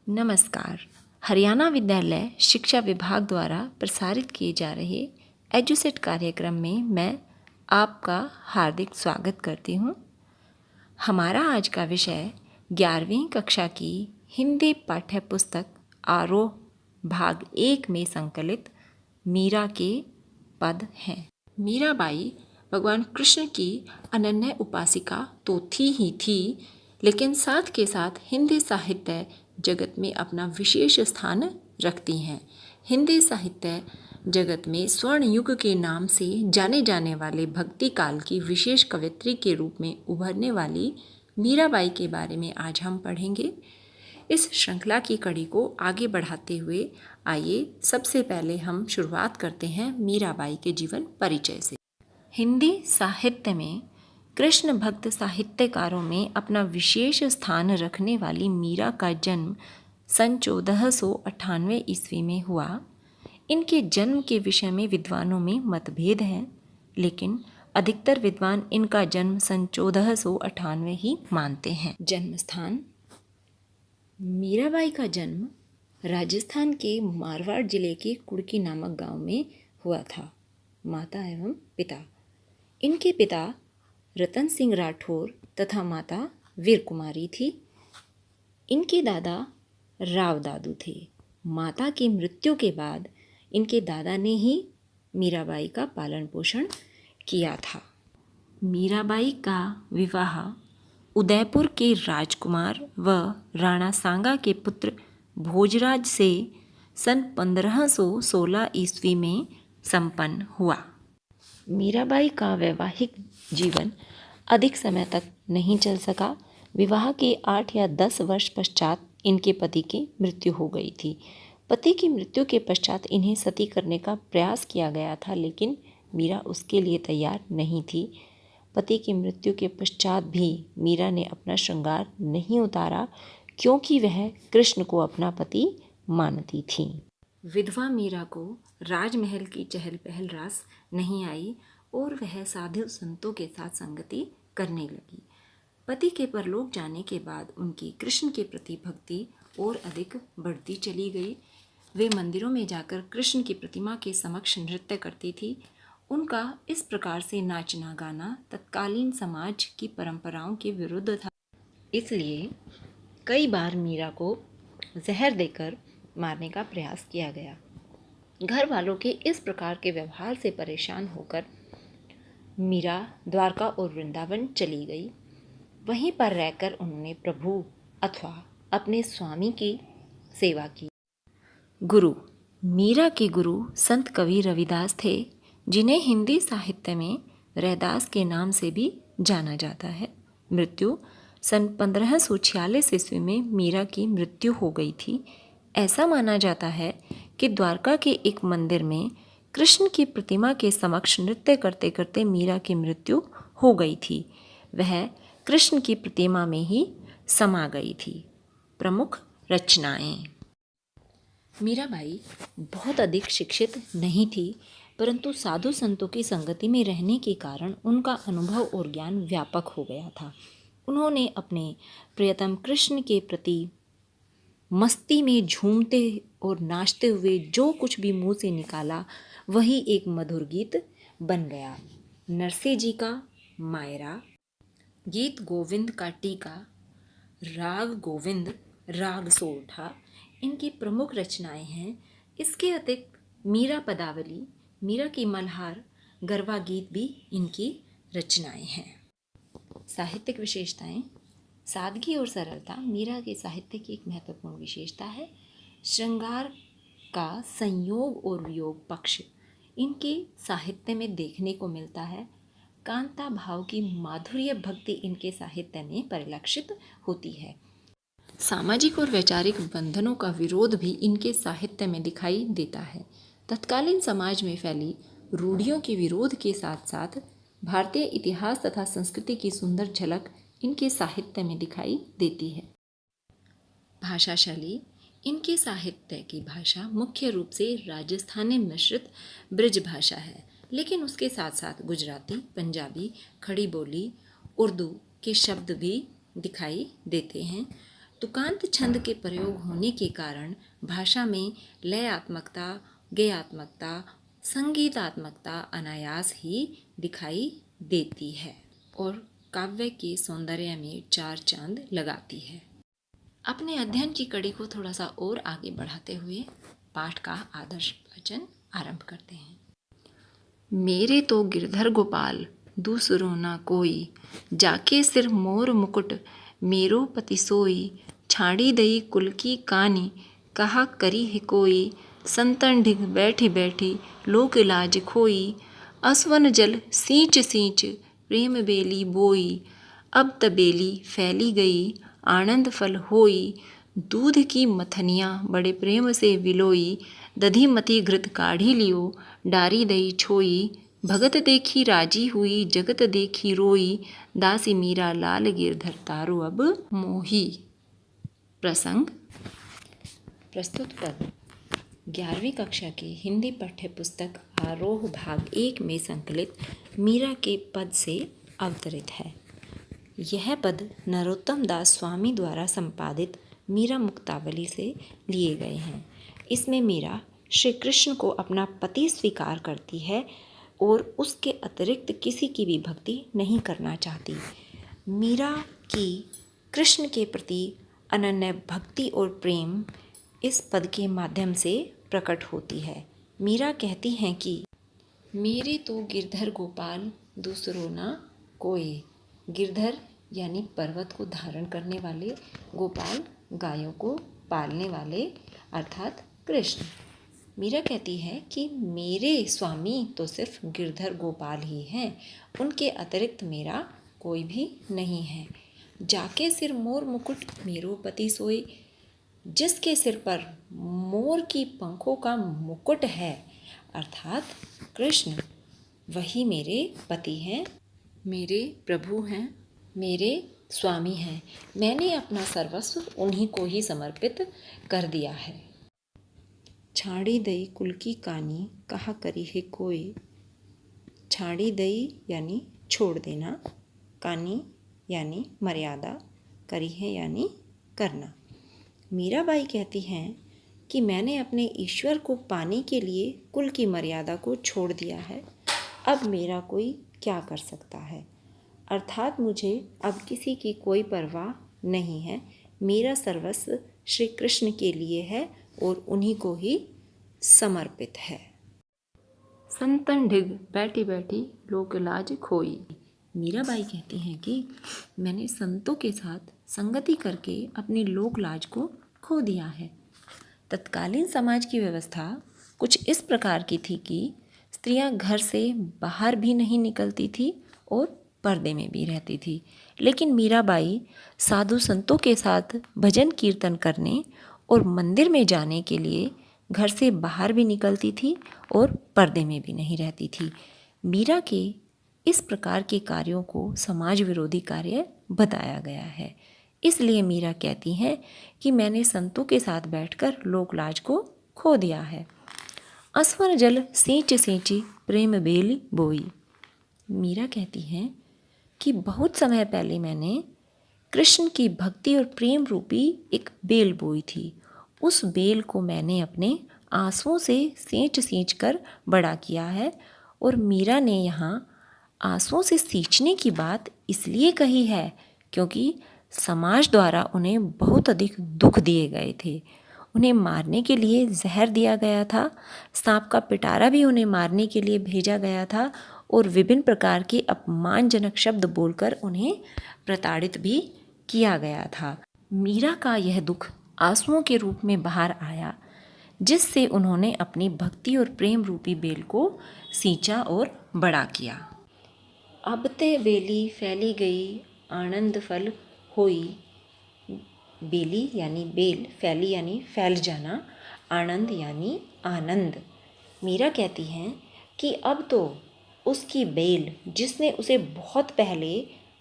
नमस्कार। हरियाणा विद्यालय शिक्षा विभाग द्वारा प्रसारित किए जा रहे एजुसेट कार्यक्रम में मैं आपका हार्दिक स्वागत करती हूँ। हमारा आज का विषय 11वीं कक्षा की हिंदी पाठ्य पुस्तक आरोह भाग 1 में संकलित मीरा के पद हैं। मीराबाई भगवान कृष्ण की अनन्य उपासिका तो थी ही थी, लेकिन साथ के साथ हिंदी साहित्य जगत में अपना विशेष स्थान रखती हैं। हिंदी साहित्य जगत में स्वर्ण युग के नाम से जाने जाने वाले भक्ति काल की विशेष कवयित्री के रूप में उभरने वाली मीराबाई के बारे में आज हम पढ़ेंगे। इस श्रृंखला की कड़ी को आगे बढ़ाते हुए आइए सबसे पहले हम शुरुआत करते हैं मीराबाई के जीवन परिचय से। हिंदी साहित्य में कृष्ण भक्त साहित्यकारों में अपना विशेष स्थान रखने वाली मीरा का जन्म सन 1498 ईस्वी में हुआ। इनके जन्म के विषय में विद्वानों में मतभेद हैं, लेकिन अधिकतर विद्वान इनका जन्म सन 1498 ही मानते हैं। जन्म स्थान: मीराबाई का जन्म राजस्थान के मारवाड़ जिले के कुड़की नामक गांव में हुआ था। माता एवं पिता: इनके पिता रतन सिंह राठौर तथा माता वीर कुमारी थी। इनके दादा राव दादू थे। माता की मृत्यु के बाद इनके दादा ने ही मीराबाई का पालन पोषण किया था। मीराबाई का विवाह उदयपुर के राजकुमार व राणा सांगा के पुत्र भोजराज से सन 1516 ईस्वी में संपन्न हुआ। मीराबाई का वैवाहिक जीवन अधिक समय तक नहीं चल सका। विवाह के 8 या 10 वर्ष पश्चात इनके पति की मृत्यु हो गई थी। पति की मृत्यु के पश्चात इन्हें सती करने का प्रयास किया गया था, लेकिन मीरा उसके लिए तैयार नहीं थी। पति की मृत्यु के पश्चात भी मीरा ने अपना श्रृंगार नहीं उतारा, क्योंकि वह कृष्ण को अपना पति मानती थी। विधवा मीरा को राजमहल की चहल पहल रास नहीं आई और वह साधु संतों के साथ संगति करने लगी। पति के परलोक जाने के बाद उनकी कृष्ण के प्रति भक्ति और अधिक बढ़ती चली गई। वे मंदिरों में जाकर कृष्ण की प्रतिमा के समक्ष नृत्य करती थी। उनका इस प्रकार से नाचना गाना तत्कालीन समाज की परंपराओं के विरुद्ध था, इसलिए कई बार मीरा को जहर देकर मारने का प्रयास किया गया। घर वालों के इस प्रकार के व्यवहार से परेशान होकर मीरा द्वारका और वृंदावन चली गई। वहीं पर रहकर उन्होंने प्रभु अथवा अपने स्वामी की सेवा की। गुरु: मीरा के गुरु संत कवि रविदास थे, जिन्हें हिंदी साहित्य में रैदास के नाम से भी जाना जाता है। मृत्यु सन 1546 ईस्वी में मीरा की मृत्यु हो गई थी। ऐसा माना जाता है कि द्वारका के एक मंदिर में कृष्ण की प्रतिमा के समक्ष नृत्य करते करते मीरा की मृत्यु हो गई थी। वह कृष्ण की प्रतिमा में ही समा गई थी। प्रमुख रचनाएं: मीराबाई बहुत अधिक शिक्षित नहीं थी, परंतु साधु संतों की संगति में रहने के कारण उनका अनुभव और ज्ञान व्यापक हो गया था। उन्होंने अपने प्रियतम कृष्ण के प्रति मस्ती में झूमते और नाचते हुए जो कुछ भी मुंह से निकाला वही एक मधुर गीत बन गया। नरसिंह जी का मायरा, गीत गोविंद का टीका, राग गोविंद, राग सोरठा इनकी प्रमुख रचनाएं हैं। इसके अतिरिक्त मीरा पदावली, मीरा की मल्हार, गरबा गीत भी इनकी रचनाएं हैं। साहित्यिक विशेषताएं: सादगी और सरलता मीरा के साहित्य की एक महत्वपूर्ण विशेषता है। श्रृंगार का संयोग और वियोग पक्ष इनके साहित्य में देखने को मिलता है। कांता भाव की माधुर्य भक्ति इनके साहित्य में परिलक्षित होती है। सामाजिक और वैचारिक बंधनों का विरोध भी इनके साहित्य में दिखाई देता है। तत्कालीन समाज में फैली रूढ़ियों के विरोध के साथ साथ भारतीय इतिहास तथा संस्कृति की सुंदर झलक इनके साहित्य में दिखाई देती है। भाषा शैली: इनके साहित्य की भाषा मुख्य रूप से राजस्थानी मिश्रित ब्रज भाषा है, लेकिन उसके साथ साथ गुजराती, पंजाबी, खड़ी बोली, उर्दू के शब्द भी दिखाई देते हैं। तुकांत छंद के प्रयोग होने के कारण भाषा में लयात्मकता, गेयात्मकता, संगीतात्मकता अनायास ही दिखाई देती है और काव्य के सौंदर्य में चार चांद लगाती है। अपने अध्ययन की कड़ी को थोड़ा सा और आगे बढ़ाते हुए पाठ का आदर्श वचन आरंभ करते हैं। मेरे तो गिरधर गोपाल दूसरो ना कोई, जाके सिर मोर मुकुट मेरो पति सोई, छाड़ी दई कुल की कानी कहा करी है कोई, संतन ढिग बैठी बैठी लोक इलाज खोई, असवन जल सींच सींच प्रेम बेली बोई, अब तबेली फैली गई आनंद फल होई, दूध की मथनियाँ बड़े प्रेम से विलोई, दधी मती घृत काढ़ी लियो डारी दई छोई, भगत देखी राजी हुई जगत देखी रोई, दासी मीरा लाल गिरधर तारो अब मोही। प्रसंग प्रस्तुत पद 11वीं कक्षा की हिंदी पाठ्य पुस्तक आरोह भाग 1 में संकलित मीरा के पद से अवतरित है। यह पद नरोत्तम दास स्वामी द्वारा संपादित मीरा मुक्तावली से लिए गए हैं। इसमें मीरा श्री कृष्ण को अपना पति स्वीकार करती है और उसके अतिरिक्त किसी की भी भक्ति नहीं करना चाहती। मीरा की कृष्ण के प्रति अनन्य भक्ति और प्रेम इस पद के माध्यम से प्रकट होती है। मीरा कहती हैं कि मेरे तो गिरधर गोपाल दूसरो ना कोई। गिरधर यानी पर्वत को धारण करने वाले, गोपाल गायों को पालने वाले अर्थात कृष्ण। मीरा कहती है कि मेरे स्वामी तो सिर्फ गिरधर गोपाल ही हैं, उनके अतिरिक्त मेरा कोई भी नहीं है। जाके सिर मोर मुकुट मेरो पति सोई, जिसके सिर पर मोर की पंखों का मुकुट है अर्थात कृष्ण, वही मेरे पति हैं, मेरे प्रभु हैं, मेरे स्वामी हैं। मैंने अपना सर्वस्व उन्हीं को ही समर्पित कर दिया है। छाड़ी दई कुल की कानी कहा करी है कोई। छाड़ी दई यानी छोड़ देना, कानी यानी मर्यादा, करी है यानी करना। मीराबाई कहती हैं कि मैंने अपने ईश्वर को पाने के लिए कुल की मर्यादा को छोड़ दिया है। अब मेरा कोई क्या कर सकता है, अर्थात मुझे अब किसी की कोई परवाह नहीं है। मेरा सर्वस्व श्री कृष्ण के लिए है और उन्हीं को ही समर्पित है। संतन ढिग बैठी बैठी लोक लाज खोई। मीराबाई कहती हैं कि मैंने संतों के साथ संगति करके अपनी लोक लाज को खो दिया है। तत्कालीन समाज की व्यवस्था कुछ इस प्रकार की थी कि स्त्रियां घर से बाहर भी नहीं निकलती थी और पर्दे में भी रहती थी। लेकिन मीराबाई साधु संतों के साथ भजन कीर्तन करने और मंदिर में जाने के लिए घर से बाहर भी निकलती थी और पर्दे में भी नहीं रहती थी। मीरा के इस प्रकार के कार्यों को समाज विरोधी कार्य बताया गया है। इसलिए मीरा कहती हैं कि मैंने संतों के साथ बैठकर लोक लाज को खो दिया है। असवर जल सींच सींची प्रेम बेल बोई। मीरा कहती हैं कि बहुत समय पहले मैंने कृष्ण की भक्ति और प्रेम रूपी एक बेल बोई थी। उस बेल को मैंने अपने आंसुओं से सींच सींच कर बड़ा किया है। और मीरा ने यहाँ आंसुओं से सींचने की बात इसलिए कही है क्योंकि समाज द्वारा उन्हें बहुत अधिक दुख दिए गए थे। उन्हें मारने के लिए जहर दिया गया था, सांप का पिटारा भी उन्हें मारने के लिए भेजा गया था और विभिन्न प्रकार के अपमानजनक शब्द बोलकर उन्हें प्रताड़ित भी किया गया था। मीरा का यह दुख आंसुओं के रूप में बाहर आया, जिससे उन्होंने अपनी भक्ति और प्रेम रूपी बेल को सींचा और बड़ा किया। अब ते बेली फैली गई आनंद फल होई। बेली यानी बेल, फैली यानी फैल जाना, आनंद यानी आनंद। मीरा कहती हैं कि अब तो उसकी बेल, जिसने उसे बहुत पहले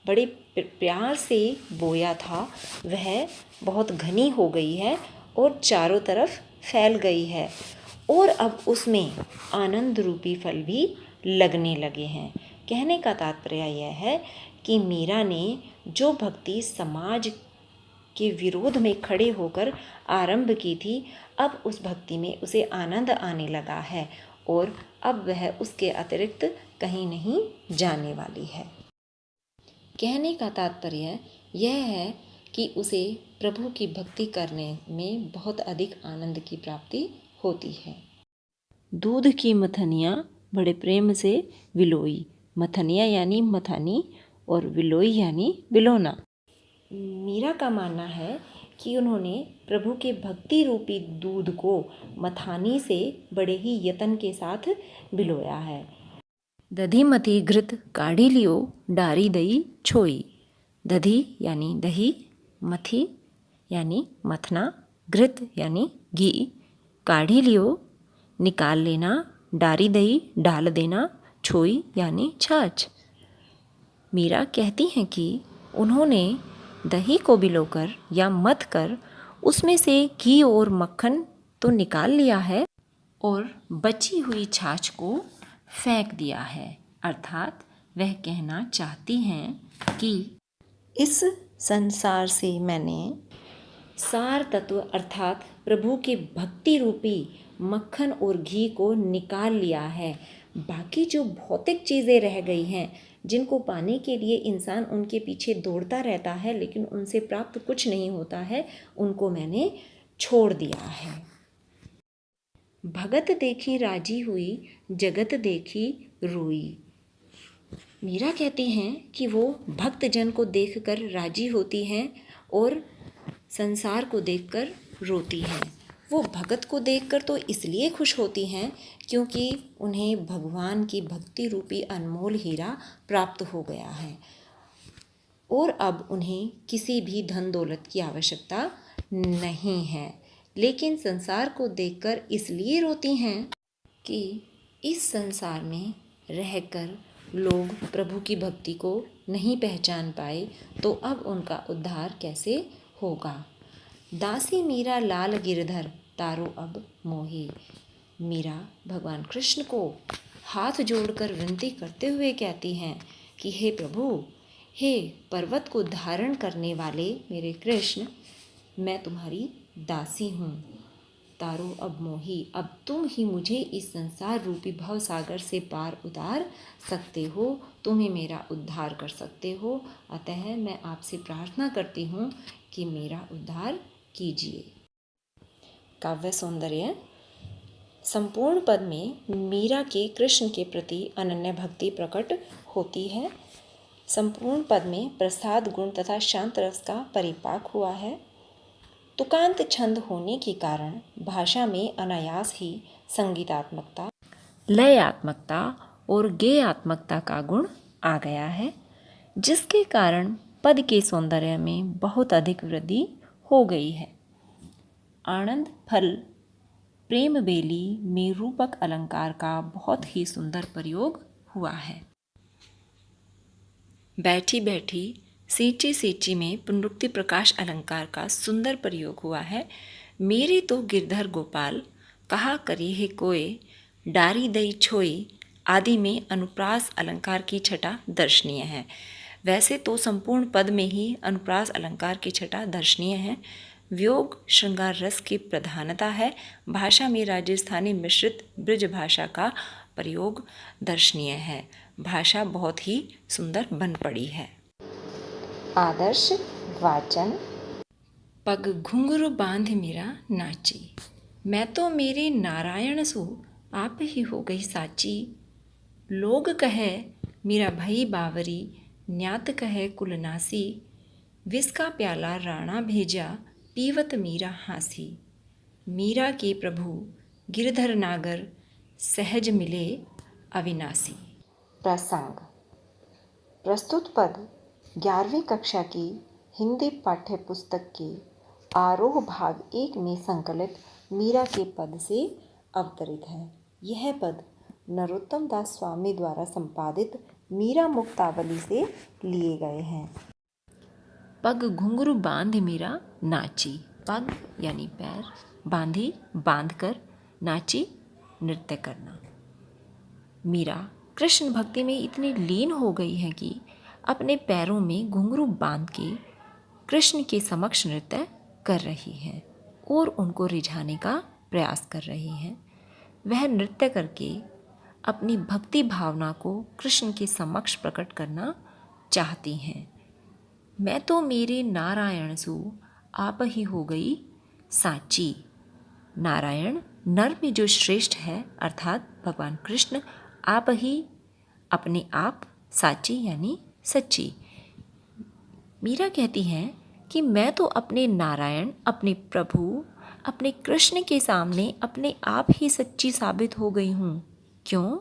बड़े प्यार से बोया था, वह बहुत घनी हो गई है और चारों तरफ फैल गई है और अब उसमें आनंद रूपी फल भी लगने लगे हैं। कहने का तात्पर्य यह है कि मीरा ने जो भक्ति समाज के विरोध में खड़े होकर आरंभ की थी, अब उस भक्ति में उसे आनंद आने लगा है और अब वह उसके अतिरिक्त कहीं नहीं जाने वाली है। कहने का तात्पर्य यह है कि उसे प्रभु की भक्ति करने में बहुत अधिक आनंद की प्राप्ति होती है। दूध की मथनियाँ बड़े प्रेम से विलोई। मथनियाँ यानी मथानी और विलोई यानी विलोना। मीरा का मानना है कि उन्होंने प्रभु के भक्ति रूपी दूध को मथानी से बड़े ही यत्न के साथ विलोया है। दधी मथी घृत काढ़ी लियो डारी दई छोई। दधी यानी दही, मथी यानी मथना, घृत यानी घी, काढ़ी लियो निकाल लेना, डारी दही डाल देना, छोई यानी छाछ। मीरा कहती हैं कि उन्होंने दही को भिगोकर या मथ कर उसमें से घी और मक्खन तो निकाल लिया है और बची हुई छाछ को फेंक दिया है। अर्थात वह कहना चाहती हैं कि इस संसार से मैंने सार तत्व अर्थात प्रभु के भक्ति रूपी मक्खन और घी को निकाल लिया है। बाकी जो भौतिक चीज़ें रह गई हैं, जिनको पाने के लिए इंसान उनके पीछे दौड़ता रहता है लेकिन उनसे प्राप्त कुछ नहीं होता है, उनको मैंने छोड़ दिया है। भगत देखी राजी हुई, जगत देखी रोई। मीरा कहती हैं कि वो भक्तजन को देखकर राजी होती हैं और संसार को देखकर रोती हैं। वो भगत को देखकर तो इसलिए खुश होती हैं क्योंकि उन्हें भगवान की भक्ति रूपी अनमोल हीरा प्राप्त हो गया है और अब उन्हें किसी भी धन दौलत की आवश्यकता नहीं है। लेकिन संसार को देखकर इसलिए रोती हैं कि इस संसार में रहकर लोग प्रभु की भक्ति को नहीं पहचान पाए, तो अब उनका उद्धार कैसे होगा। दासी मीरा लाल गिरधर तारो अब मोही। मीरा भगवान कृष्ण को हाथ जोड़कर विनती करते हुए कहती हैं कि हे प्रभु, हे पर्वत को धारण करने वाले मेरे कृष्ण, मैं तुम्हारी दासी हूँ। तारो अब मोही, अब तुम ही मुझे इस संसार रूपी भव सागर से पार उतार सकते हो, तुम ही मेरा उद्धार कर सकते हो। अतः मैं आपसे प्रार्थना करती हूँ कि मेरा उद्धार कीजिए। काव्य सौंदर्य। संपूर्ण पद में मीरा के कृष्ण के प्रति अनन्य भक्ति प्रकट होती है। संपूर्ण पद में प्रसाद गुण तथा शांत रस का परिपाक हुआ है। तुकांत छंद होने के कारण भाषा में अनायास ही संगीतात्मकता, लयात्मकता और गेयात्मकता का गुण आ गया है, जिसके कारण पद के सौंदर्य में बहुत अधिक वृद्धि हो गई है। आनंद फल प्रेम बेली में रूपक अलंकार का बहुत ही सुंदर प्रयोग हुआ है। बैठी बैठी सींची सींची में पुनरुक्ति प्रकाश अलंकार का सुंदर प्रयोग हुआ है। मेरे तो गिरधर गोपाल कहा करी है कोय, डारी दई छोई आदि में अनुप्रास अलंकार की छटा दर्शनीय है। वैसे तो संपूर्ण पद में ही अनुप्रास अलंकार की छटा दर्शनीय है। वियोग श्रृंगार रस की प्रधानता है। भाषा में राजस्थानी मिश्रित ब्रज भाषा का प्रयोग दर्शनीय है। भाषा बहुत ही सुंदर बन पड़ी है। आदर्श वाचन। पग घुंघरू बांध मीरा नाची, मैं तो मेरे नारायण सो आप ही हो गई साची। लोग कहे मीरा भई बावरी, न्यात कहे कुलनासी। विष का प्याला राणा भेजा, पीवत मीरा हासी। मीरा के प्रभु गिरधर नागर, सहज मिले अविनाशी। प्रसंग। प्रस्तुत पद 11वीं कक्षा की हिंदी पाठ्य पुस्तक के आरोह भाग 1 में संकलित मीरा के पद से अवतरित है। यह पद नरोत्तम दास स्वामी द्वारा संपादित मीरा मुक्तावली से लिए गए हैं। पग घुंघरू बांध मीरा नाची। पग यानी पैर, बांधी बांधकर, नाची नृत्य करना। मीरा कृष्ण भक्ति में इतनी लीन हो गई है कि अपने पैरों में घुंघरू बांध के कृष्ण के समक्ष नृत्य कर रही हैं और उनको रिझाने का प्रयास कर रही हैं। वह नृत्य करके अपनी भक्ति भावना को कृष्ण के समक्ष प्रकट करना चाहती हैं। मैं तो मेरे नारायण सु आप ही हो गई साची। नारायण नर में जो श्रेष्ठ है अर्थात भगवान कृष्ण आप ही अपने आप साची यानी सच्ची। मीरा कहती हैं कि मैं तो अपने नारायण अपने प्रभु अपने कृष्ण के सामने अपने आप ही सच्ची साबित हो गई हूँ। क्यों?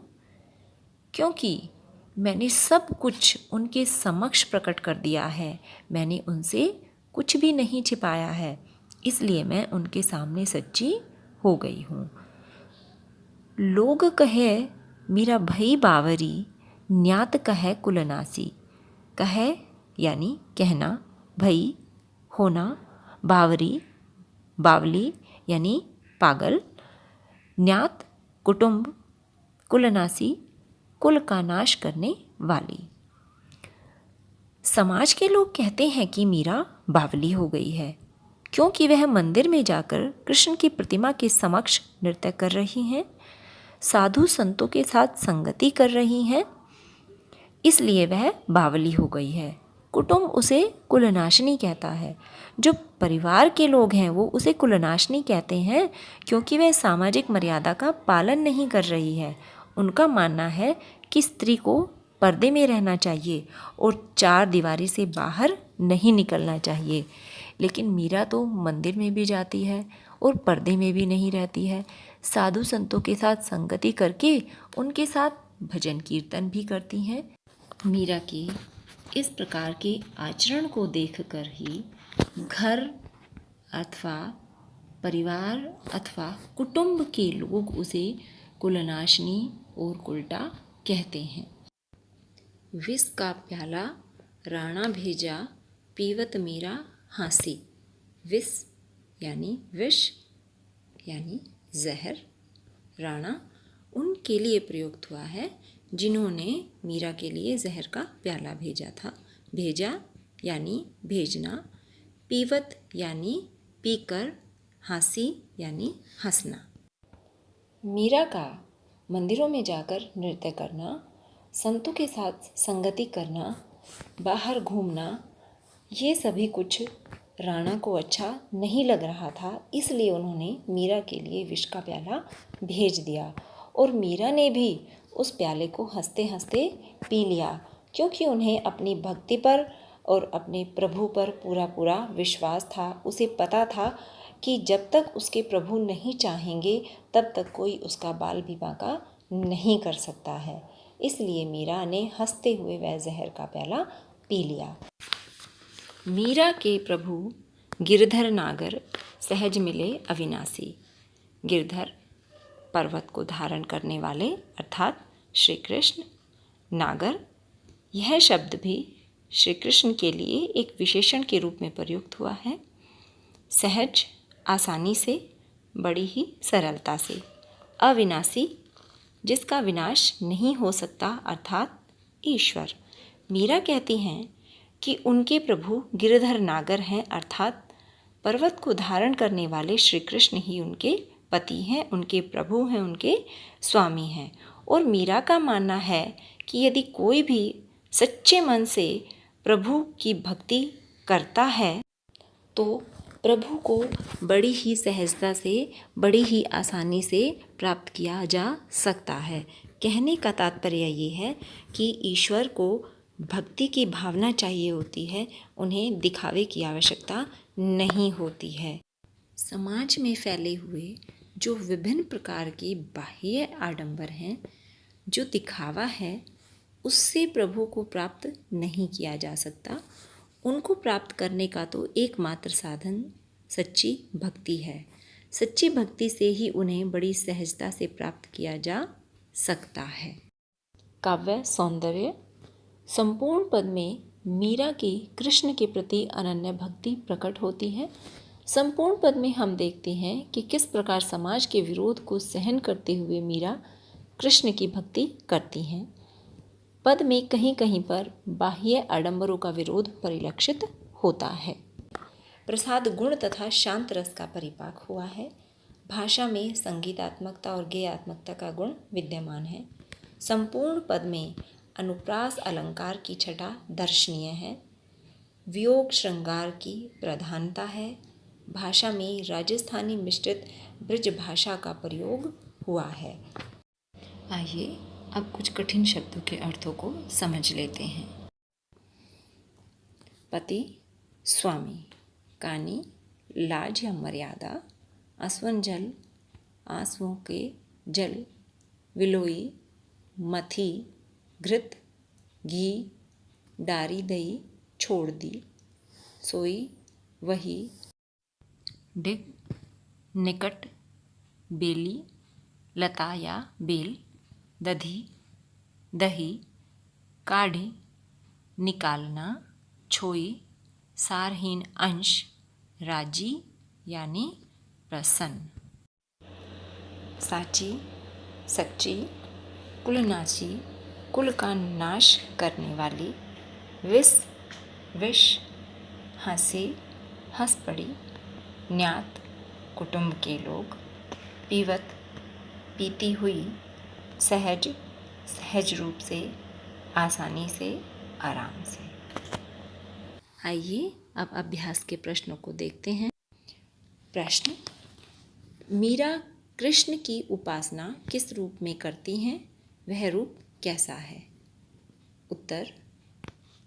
क्योंकि मैंने सब कुछ उनके समक्ष प्रकट कर दिया है। मैंने उनसे कुछ भी नहीं छिपाया है, इसलिए मैं उनके सामने सच्ची हो गई हूँ। लोग कहे मेरा भई बावरी न्यात कहे कुलनासी। कहे यानी कहना, भई होना, बावरी बावली यानी पागल, न्यात कुटुंब, कुलनासी कुल का नाश करने वाली। समाज के लोग कहते हैं कि मीरा बावली हो गई है क्योंकि वह मंदिर में जाकर कृष्ण की प्रतिमा के समक्ष नृत्य कर रही हैं, साधु संतों के साथ संगति कर रही हैं, इसलिए वह बावली हो गई है। कुटुंब उसे कुलनाशिनी कहता है। जो परिवार के लोग हैं वो उसे कुलनाशिनी कहते हैं क्योंकि वह सामाजिक मर्यादा का पालन नहीं कर रही है। उनका मानना है कि स्त्री को पर्दे में रहना चाहिए और चार दीवारी से बाहर नहीं निकलना चाहिए। लेकिन मीरा तो मंदिर में भी जाती है और पर्दे में भी नहीं रहती है, साधु संतों के साथ संगति करके उनके साथ भजन कीर्तन भी करती हैं। मीरा के इस प्रकार के आचरण को देखकर ही घर अथवा परिवार अथवा कुटुंब के लोग उसे कुलनाशिनी और उल्टा कहते हैं। विष का प्याला राणा भेजा पीवत मीरा हाँसी। विष यानी विष यानी जहर, राणा उनके लिए प्रयुक्त हुआ है जिन्होंने मीरा के लिए जहर का प्याला भेजा था। भेजा यानी भेजना, पीवत यानी पीकर, हाँसी यानी हंसना। मीरा का मंदिरों में जाकर नृत्य करना, संतों के साथ संगति करना, बाहर घूमना, ये सभी कुछ राणा को अच्छा नहीं लग रहा था, इसलिए उन्होंने मीरा के लिए विष का प्याला भेज दिया और मीरा ने भी उस प्याले को हंसते हंसते पी लिया क्योंकि उन्हें अपनी भक्ति पर और अपने प्रभु पर पूरा पूरा विश्वास था। उसे पता था कि जब तक उसके प्रभु नहीं चाहेंगे तब तक कोई उसका बाल विवाह का नहीं कर सकता है। इसलिए मीरा ने हंसते हुए वह जहर का प्याला पी लिया। मीरा के प्रभु गिरधर नागर सहज मिले अविनाशी। गिरधर पर्वत को धारण करने वाले अर्थात श्री कृष्ण। नागर यह शब्द भी श्री कृष्ण के लिए एक विशेषण के रूप में प्रयुक्त हुआ है। सहज आसानी से, बड़ी ही सरलता से। अविनाशी जिसका विनाश नहीं हो सकता अर्थात ईश्वर। मीरा कहती हैं कि उनके प्रभु गिरधर नागर हैं अर्थात पर्वत को धारण करने वाले श्री कृष्ण ही उनके पति हैं, उनके प्रभु हैं, उनके स्वामी हैं। और मीरा का मानना है कि यदि कोई भी सच्चे मन से प्रभु की भक्ति करता है तो प्रभु को बड़ी ही सहजता से, बड़ी ही आसानी से प्राप्त किया जा सकता है। कहने का तात्पर्य ये है कि ईश्वर को भक्ति की भावना चाहिए होती है, उन्हें दिखावे की आवश्यकता नहीं होती है। समाज में फैले हुए जो विभिन्न प्रकार के बाह्य आडंबर हैं, जो दिखावा है, उससे प्रभु को प्राप्त नहीं किया जा सकता। उनको प्राप्त करने का तो एकमात्र साधन सच्ची भक्ति है। सच्ची भक्ति से ही उन्हें बड़ी सहजता से प्राप्त किया जा सकता है। काव्य सौंदर्य। संपूर्ण पद में मीरा की कृष्ण के प्रति अनन्य भक्ति प्रकट होती है। संपूर्ण पद में हम देखते हैं कि किस प्रकार समाज के विरोध को सहन करते हुए मीरा कृष्ण की भक्ति करती हैं। पद में कहीं कहीं पर बाह्य आडंबरों का विरोध परिलक्षित होता है। प्रसाद गुण तथा शांत रस का परिपाक हुआ है। भाषा में संगीतात्मकता और गेयात्मकता का गुण विद्यमान है। संपूर्ण पद में अनुप्रास अलंकार की छटा दर्शनीय है। वियोग श्रृंगार की प्रधानता है। भाषा में राजस्थानी मिश्रित ब्रज भाषा का प्रयोग हुआ है। आइए अब कुछ कठिन शब्दों के अर्थों को समझ लेते हैं। पति, स्वामी, कानी, लाज या मर्यादा, आसवन जल, आंसुओं के जल, विलोई, मथी, घृत, घी, डारी दही, छोड़ दी, सोई, वही, डिग, निकट, बेली, लता या बेल, दधी, दही, काढ़ी, निकालना, छोई, सारहीन अंश, राजी यानी प्रसन्न, साची, सच्ची, कुलनाशी, कुल का नाश करने वाली, विष, हंसी, हंस पड़ी, ज्ञात, कुटुंब के लोग, पीवत, पीती हुई, सहज रूप से, आसानी से, आराम से। आइए अब अभ्यास के प्रश्नों को देखते हैं। प्रश्न: मीरा कृष्ण की उपासना किस रूप में करती हैं? वह रूप कैसा है? उत्तर: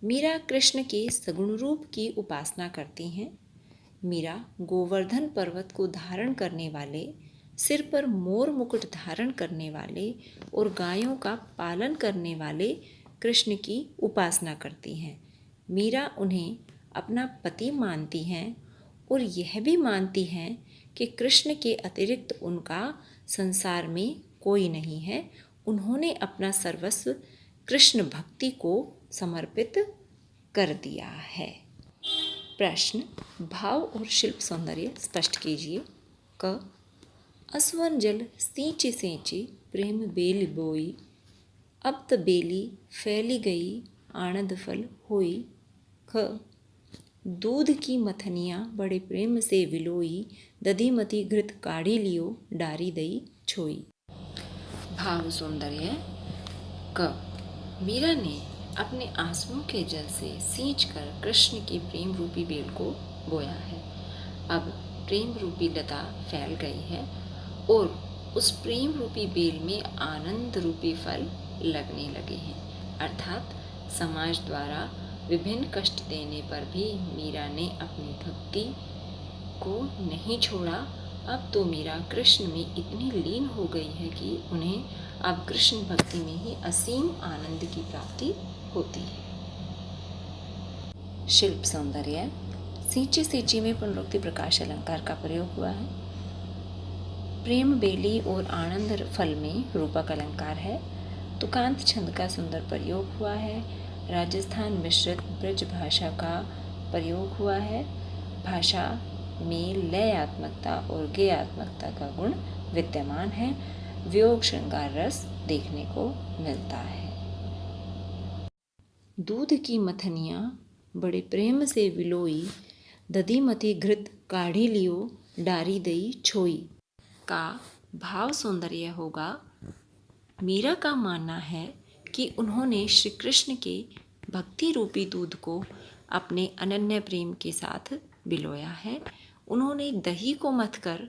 मीरा कृष्ण के सगुण रूप की उपासना करती हैं। मीरा गोवर्धन पर्वत को धारण करने वाले, सिर पर मोर मुकुट धारण करने वाले और गायों का पालन करने वाले कृष्ण की उपासना करती हैं। मीरा उन्हें अपना पति मानती हैं और यह भी मानती हैं कि कृष्ण के अतिरिक्त उनका संसार में कोई नहीं है। उन्होंने अपना सर्वस्व कृष्ण भक्ति को समर्पित कर दिया है। प्रश्न: भाव और शिल्प सौंदर्य स्पष्ट कीजिए। क: असवन जल सींची सींची प्रेम बेल बोई, अब त बेली फैली गई आनंद फल होई। ख: दूध की मथनियाँ बड़े प्रेम से विलोई, दधी मती घृत काढ़ी लियो, डारी दई छोई। भाव सौंदर्य। क: मीरा ने अपने आंसुओं के जल से सींचकर कृष्ण की प्रेम रूपी बेल को बोया है। अब प्रेम रूपी लता फैल गई है और उस प्रेम रूपी बेल में आनंद रूपी फल लगने लगे हैं। अर्थात समाज द्वारा विभिन्न कष्ट देने पर भी मीरा ने अपनी भक्ति को नहीं छोड़ा। अब तो मीरा कृष्ण में इतनी लीन हो गई है कि उन्हें अब कृष्ण भक्ति में ही असीम आनंद की प्राप्ति होती है। शिल्प सौंदर्य। सींची सींची में पुनरुक्ति प्रकाश अलंकार का प्रयोग हुआ है। प्रेम बेली और आनंद फल में रूपक अलंकार है। तुकांत छंद का सुंदर प्रयोग हुआ है। राजस्थान मिश्रित ब्रज भाषा का प्रयोग हुआ है। भाषा में लयात्मकता और गेयात्मकता का गुण विद्यमान है। वियोग श्रृंगार रस देखने को मिलता है। दूध की मथनियाँ बड़े प्रेम से विलोई, दधी मथी घृत काढ़ी लियो, डारी दई छोई का भाव सौंदर्य होगा। मीरा का मानना है कि उन्होंने श्री कृष्ण के भक्ति रूपी दूध को अपने अनन्य प्रेम के साथ बिलोया है। उन्होंने दही को मथकर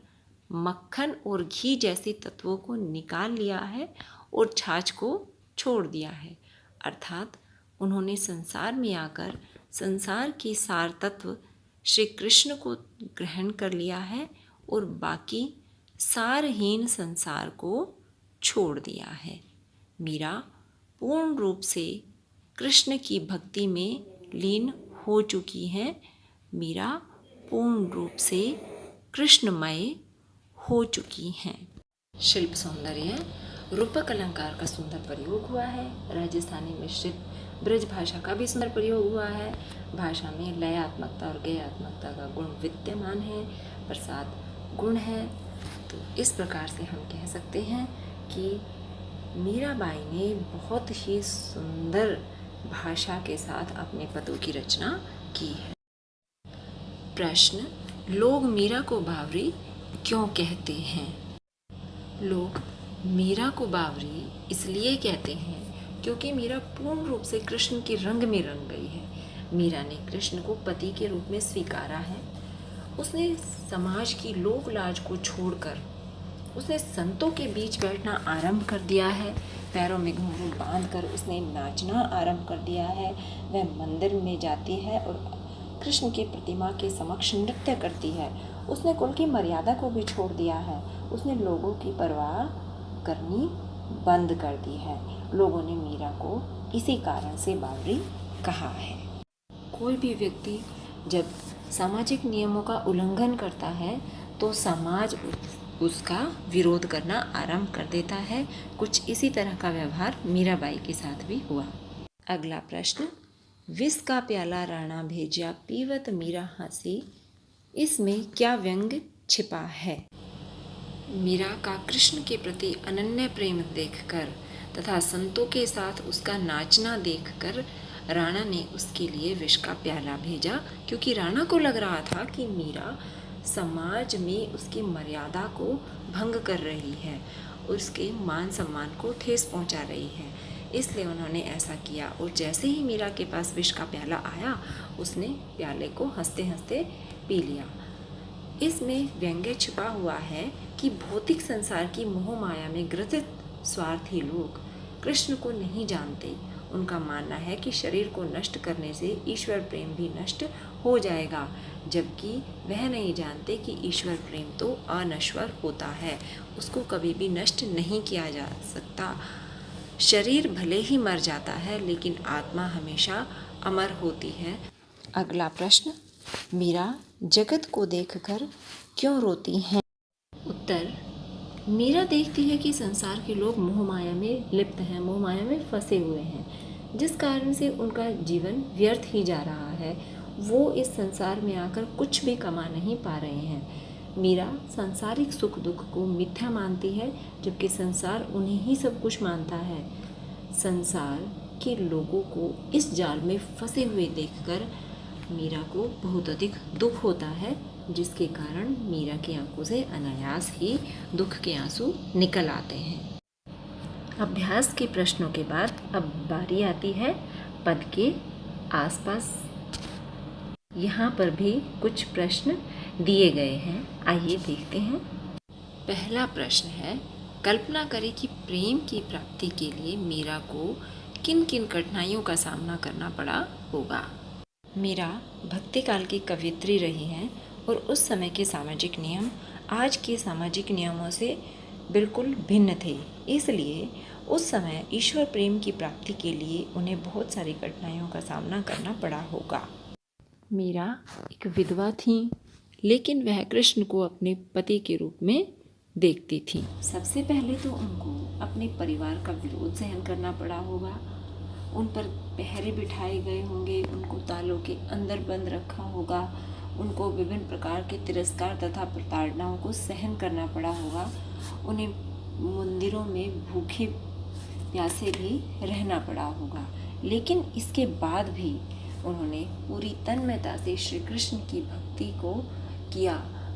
मक्खन और घी जैसे तत्वों को निकाल लिया है और छाछ को छोड़ दिया है। अर्थात उन्होंने संसार में आकर संसार के सार तत्व श्री कृष्ण को ग्रहण कर लिया है और बाकी सारहीन संसार को छोड़ दिया है। मीरा पूर्ण रूप से कृष्ण की भक्ति में लीन हो चुकी हैं। मीरा पूर्ण रूप से कृष्णमय हो चुकी हैं। शिल्प सौंदर्य। रूपक अलंकार का सुंदर प्रयोग हुआ है। राजस्थानी मिश्रित ब्रज भाषा का भी सुंदर प्रयोग हुआ है। भाषा में लयात्मकता और गेयात्मकता का गुण विद्यमान है। प्रसाद गुण है। तो इस प्रकार से हम कह सकते हैं कि मीराबाई ने बहुत ही सुंदर भाषा के साथ अपने पदों की रचना की है। प्रश्न, लोग मीरा को बावरी क्यों कहते हैं? लोग मीरा को बावरी इसलिए कहते हैं क्योंकि मीरा पूर्ण रूप से कृष्ण के रंग में रंग गई है। मीरा ने कृष्ण को पति के रूप में स्वीकारा है। उसने समाज की लोक लाज को छोड़कर उसने संतों के बीच बैठना आरंभ कर दिया है। पैरों में घुंघरू बांधकर उसने नाचना आरंभ कर दिया है। वह मंदिर में जाती है और कृष्ण की प्रतिमा के समक्ष नृत्य करती है। उसने कुल की मर्यादा को भी छोड़ दिया है। उसने लोगों की परवाह करनी बंद कर दी है। लोगों ने मीरा को इसी कारण से बावरी कहा है। कोई भी व्यक्ति जब सामाजिक नियमों का उल्लंघन करता है तो समाज उसका विरोध करना आरंभ कर देता है। कुछ इसी तरह का व्यवहार मीराबाई के साथ भी हुआ। अगला प्रश्न, विष का प्याला राणा भेजा पीवत मीरा हंसी, इसमें क्या व्यंग छिपा है? मीरा का कृष्ण के प्रति अनन्य प्रेम देखकर तथा संतों के साथ उसका नाचना देखकर राणा ने उसके लिए विष का प्याला भेजा, क्योंकि राणा को लग रहा था कि मीरा समाज में उसकी मर्यादा को भंग कर रही है, उसके मान सम्मान को ठेस पहुंचा रही है। इसलिए उन्होंने ऐसा किया और जैसे ही मीरा के पास विष का प्याला आया, उसने प्याले को हंसते हंसते पी लिया। इसमें व्यंग्य छिपा हुआ है कि भौतिक संसार की मोह माया में ग्रसित स्वार्थी लोग कृष्ण को नहीं जानते। उनका मानना है कि शरीर को नष्ट करने से ईश्वर प्रेम भी नष्ट हो जाएगा, जबकि वह नहीं जानते कि ईश्वर प्रेम तो अनश्वर होता है, उसको कभी भी नष्ट नहीं किया जा सकता। शरीर भले ही मर जाता है लेकिन आत्मा हमेशा अमर होती है। अगला प्रश्न, मीरा जगत को देखकर क्यों रोती हैं? उत्तर, मीरा देखती है कि संसार के लोग मोह माया में लिप्त हैं, मोह माया में फंसे हुए हैं, जिस कारण से उनका जीवन व्यर्थ ही जा रहा है। वो इस संसार में आकर कुछ भी कमा नहीं पा रहे हैं। मीरा सांसारिक सुख दुख को मिथ्या मानती है, जबकि संसार उन्हें ही सब कुछ मानता है। संसार के लोगों को इस जाल में फंसे हुए देखकर मीरा को बहुत अधिक दुख होता है, जिसके कारण मीरा की आंखों से अनायास ही दुख के आंसू निकल आते हैं। अभ्यास के प्रश्नों के बाद अब बारी आती है पद के आसपास। यहाँ पर भी कुछ प्रश्न दिए गए हैं, आइए देखते हैं। पहला प्रश्न है, कल्पना करें कि प्रेम की प्राप्ति के लिए मीरा को किन किन कठिनाइयों का सामना करना पड़ा होगा। मीरा भक्ति काल की कवयित्री रही हैं और उस समय के सामाजिक नियम आज के सामाजिक नियमों से बिल्कुल भिन्न थे। इसलिए उस समय ईश्वर प्रेम की प्राप्ति के लिए उन्हें बहुत सारी कठिनाइयों का सामना करना पड़ा होगा। मीरा एक विधवा थी, लेकिन वह कृष्ण को अपने पति के रूप में देखती थी। सबसे पहले तो उनको अपने परिवार का विरोध सहन करना पड़ा होगा। उन पर पहरे बिठाए गए होंगे, उनको तालों के अंदर बंद रखा होगा, उनको विभिन्न प्रकार के तिरस्कार तथा प्रताड़नाओं को सहन करना पड़ा होगा। उन्हें मंदिरों में भूखे प्यासे भी रहना पड़ा होगा, लेकिन इसके बाद भी उन्होंने पूरी तन्मयता से श्री कृष्ण की भक्ति को किया।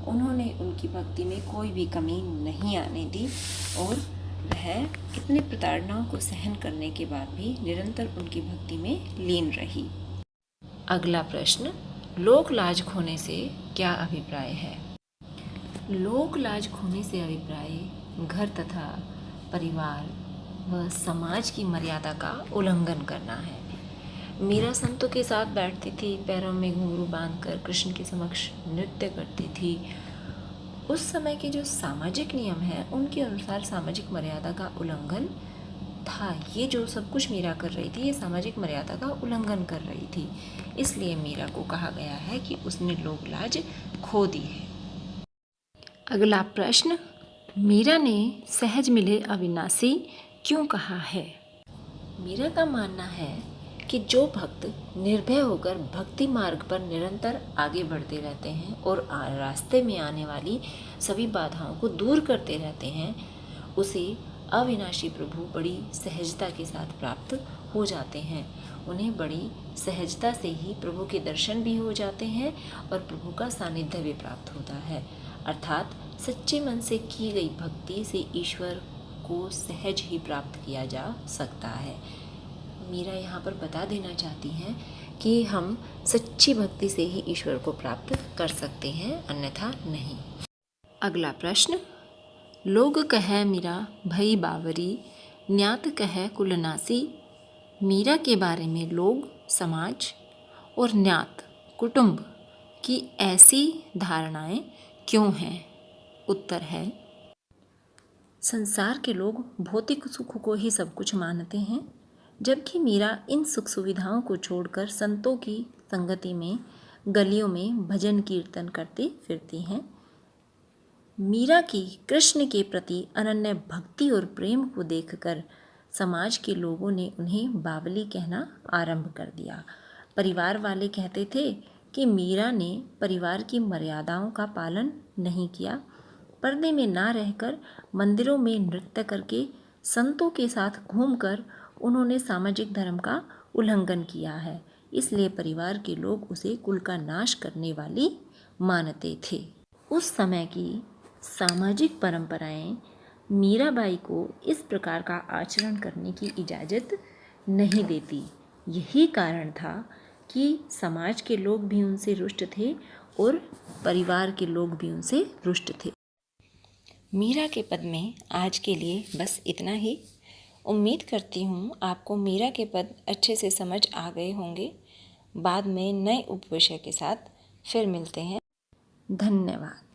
उन्होंने उनकी भक्ति में कोई भी कमी नहीं आने दी और वह इतनी प्रताड़नाओं को सहन करने के बाद भी निरंतर उनकी भक्ति में लीन रही। अगला प्रश्न, लोक लाज खोने से क्या अभिप्राय है? लोक लाज खोने से अभिप्राय घर तथा परिवार व समाज की मर्यादा का उल्लंघन करना है। मीरा संतों के साथ बैठती थी, पैरों में घुंघरू बांधकर कृष्ण के समक्ष नृत्य करती थी। उस समय के जो सामाजिक नियम हैं उनके अनुसार सामाजिक मर्यादा का उल्लंघन था। ये जो सब कुछ मीरा कर रही थी, ये सामाजिक मर्यादा का उल्लंघन कर रही थी। इसलिए मीरा को कहा गया है कि उसने लोक लाज खो दी है। अगला प्रश्न, मीरा ने सहज मिले अविनाशी क्यों कहा है? मीरा का मानना है कि जो भक्त निर्भय होकर भक्ति मार्ग पर निरंतर आगे बढ़ते रहते हैं और रास्ते में आने वाली सभी बाधाओं को दूर करते रहते हैं, उसे अविनाशी प्रभु बड़ी सहजता के साथ प्राप्त हो जाते हैं। उन्हें बड़ी सहजता से ही प्रभु के दर्शन भी हो जाते हैं और प्रभु का सानिध्य भी प्राप्त होता है। अर्थात सच्चे मन से की गई भक्ति से ईश्वर को सहज ही प्राप्त किया जा सकता है। मीरा यहाँ पर बता देना चाहती हैं कि हम सच्ची भक्ति से ही ईश्वर को प्राप्त कर सकते हैं, अन्यथा नहीं। अगला प्रश्न, लोग कह मीरा भई बावरी, न्यात कह कुलनासी। मीरा के बारे में लोग, समाज और न्यात कुटुंब की ऐसी धारणाएं क्यों हैं? उत्तर है, संसार के लोग भौतिक सुख को ही सब कुछ मानते हैं, जबकि मीरा इन सुख सुविधाओं को छोड़कर संतों की संगति में गलियों में भजन कीर्तन करती फिरती हैं। मीरा की कृष्ण के प्रति अनन्य भक्ति और प्रेम को देखकर समाज के लोगों ने उन्हें बावली कहना आरंभ कर दिया। परिवार वाले कहते थे कि मीरा ने परिवार की मर्यादाओं का पालन नहीं किया, पर्दे में ना रहकर मंदिरों में नृत्य करके संतों के साथ घूमकर उन्होंने सामाजिक धर्म का उल्लंघन किया है, इसलिए परिवार के लोग उसे कुल का नाश करने वाली मानते थे। उस समय की सामाजिक परंपराएं मीराबाई को इस प्रकार का आचरण करने की इजाज़त नहीं देती। यही कारण था कि समाज के लोग भी उनसे रुष्ट थे और परिवार के लोग भी उनसे रुष्ट थे। मीरा के पद में आज के लिए बस इतना ही। उम्मीद करती हूँ आपको मीरा के पद अच्छे से समझ आ गए होंगे। बाद में नए उपविषय के साथ फिर मिलते हैं। धन्यवाद।